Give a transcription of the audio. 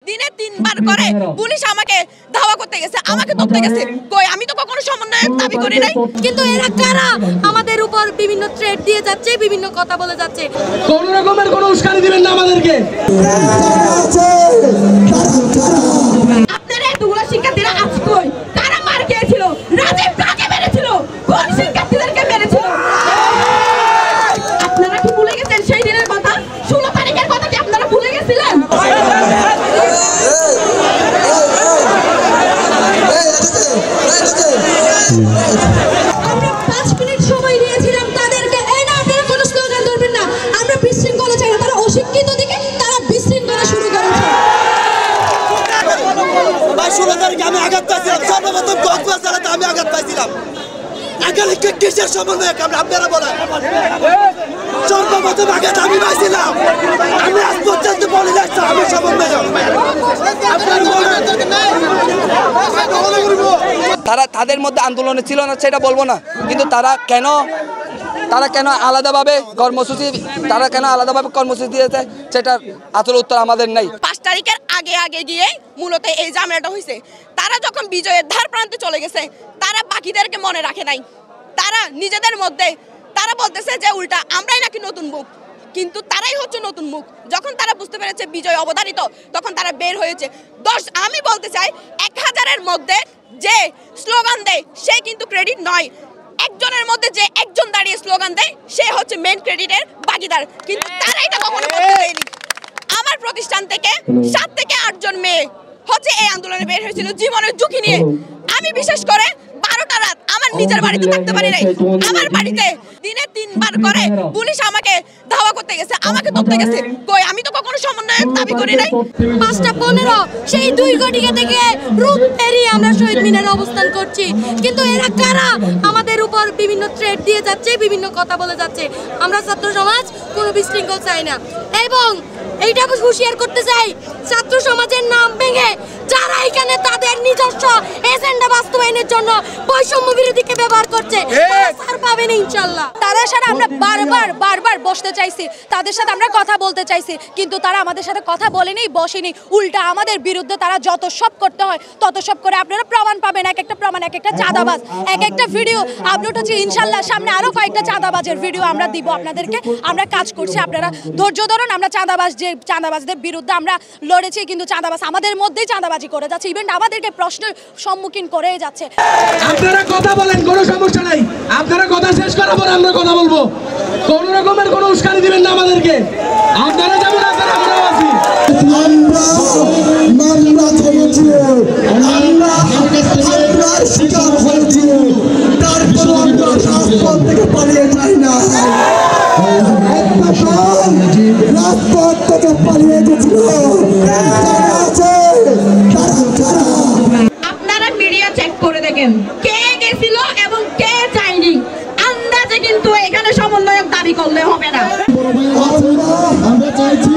দিনে 3 বার করে পুলিশ আমাকে ধাওয়া করতে গেছে, আমাকে ধরতে গেছে। কই আমি তো কখনো সমন্বয়ক দাবি করি নাই। কিন্তু এরা কারা আমাদের উপর বিভিন্ন থ্রেট দিয়ে যাচ্ছে, বিভিন্ন কথা বলে যাচ্ছে। কোন রকমের কোনো উস্কানি দিবেন না আমাদেরকে। আপনারা এতগুলো শিক্ষার্থীরা আজ কই? কারা মার খেয়েছিল? রাজীব কাকে মেরেছিল? কোন শিক্ষার্থীদেরকে মেরেছিল? আপনারা কি ভুলে গেছেন সেই দিনের কথা? 16 তারিখের কথা কি আপনারা ভুলে গেছিলেন? আমরা 5 মিনিট সময় দিয়েছিলাম তাদেরকে, এই না আপনারা কোনো স্লোগান ধরবেন না, আমরা বিশৃঙ্খলা চাই না। তারা অশিক্ষিত দিকে তারা বিশৃঙ্খলা শুরু করেছে। 16 তারিখে আমি আঘাত পাইছিলাম, সর্বপ্রথম কক্সবাজারে আমি আঘাত পাইছিলাম। এখানে কিসের সমন্বয় আপনারা বলেন? সর্বপ্রথম আঘাত আমি পাইছিলাম, আমি আজ পর্যন্ত বলে যাচ্ছি আমি সমন্বয়। তারা তাদের মধ্যে আন্দোলনে ছিল না সেটা বলবো না, কিন্তু তারা কেন আলাদাভাবে কর্মসূচি দিয়েছে সেটার আসল উত্তর আমাদের নেই। 5 তারিখের আগে গিয়ে মূলত এই ঝামেলাটা হয়েছে। তারা যখন বিজয়ের ধার প্রান্তে চলে গেছে, তারা বাকিদেরকে মনে রাখে নাই। তারা নিজেদের মধ্যে তারা বলতেছে যে উল্টা আমরাই নাকি নতুন মুখ, কিন্তু তারাই হচ্ছে নতুন মুখ। যখন তারা বুঝতে পেরেছে বিজয় অবধারিত, তখন তারা বের হয়েছে। আমি বলতে চাই 1000-এর মধ্যে যে স্লোগান দেয় সে কিন্তু ক্রেডিট নয়। একজনের মধ্যে যে একজন দাঁড়িয়ে স্লোগান দেয় সে হচ্ছে মেন ক্রেডিটের ভাগিদার, কিন্তু তারা এটা কখনো করতে দেয়নি। আমার প্রতিষ্ঠান থেকে 7 থেকে 8 জন মেয়ে হচ্ছে এই আন্দোলনে বের হয়েছিল জীবনের ঝুঁকি নিয়ে। আমি বিশেষ করে 12টা রাত আমার নিজের বাড়িতে থাকতে পারি নাই। আমার বাড়িতে দিনে 3 বার করে পুলিশ আমাকে ধাওয়া করতে গেছে, আমাকে ধরতে গেছে। কই আমি তো কখনো সমন্বয়ক দাবি করি নাই। 5টা 15 সেই 2 ঘটিকা থেকে রুট পেরিয়ে আমরা শহীদ মিনারে অবস্থান করছি। কিন্তু এরা কারা আমাদের উপর বিভিন্ন থ্রেট দিয়ে যাচ্ছে, বিভিন্ন কথা বলে যাচ্ছে। আমরা ছাত্র সমাজ কোনো বিশৃঙ্খলা চাই না, এবং এইটা হুঁশিয়ার করতে চাই ছাত্র সমাজের নাম ভেঙে যারা এখানে তাদের নিজস্ব এজেন্ডা বাস্তবায়নের জন্য বৈষম্য বিরোধীকে ব্যবহার করছে তারা পাবেন ইনশাআল্লাহ। তাদের সাথে আমরা বারবার বসতে চাইছি, তাদের সাথে আমরা কথা বলতে চাইছি, কিন্তু তারা আমাদের সাথে কথা বলেনি, বসেনি। উল্টা আমাদের বিরুদ্ধে তারা যত সব করতে হয় তত সব করে। আপনারা প্রমাণ পাবেন, এক একটা প্রমাণ, এক একটা চাঁদাবাজ, এক একটা ভিডিও আপলোড হচ্ছে। ইনশাল্লাহ সামনে আরো কয়েকটা চাঁদাবাজের ভিডিও আমরা দিব আপনাদেরকে। আমরা কাজ করছি, আপনারা ধৈর্য ধরুন। আমরা চাঁদাবাজদের বিরুদ্ধে আমরা লড়েছি, কিন্তু চাঁদাবাজ আমাদের মধ্যেই চাঁদাবাজি করে যাচ্ছে, ইভেন্ট আমাদেরকে প্রশ্নের সম্মুখীন করে যাচ্ছে। আপনারা কথা বলেন, কোনো সমস্যা নাই। আপনারা কথা শেষ করার পর আমরা কথা বলবো। কোন রকমের কোনো উস্কানি দিবেন না আমাদেরকে। আপনারা যেমন আপনারা আমরাও আছি। শিকার হয়েছি, তারপর আমরা রাজপথ থেকে পালিয়ে যাই না। রাজপথ থেকে পালিয়ে গেছিল। আপনারা মিডিয়া চেক করে দেখেন কে গেছিল এবং কে যায়নি। আন্দাজে কিন্তু এখানে সমন্বয়ক দাবি করলে হবে না। আমরা চাইছি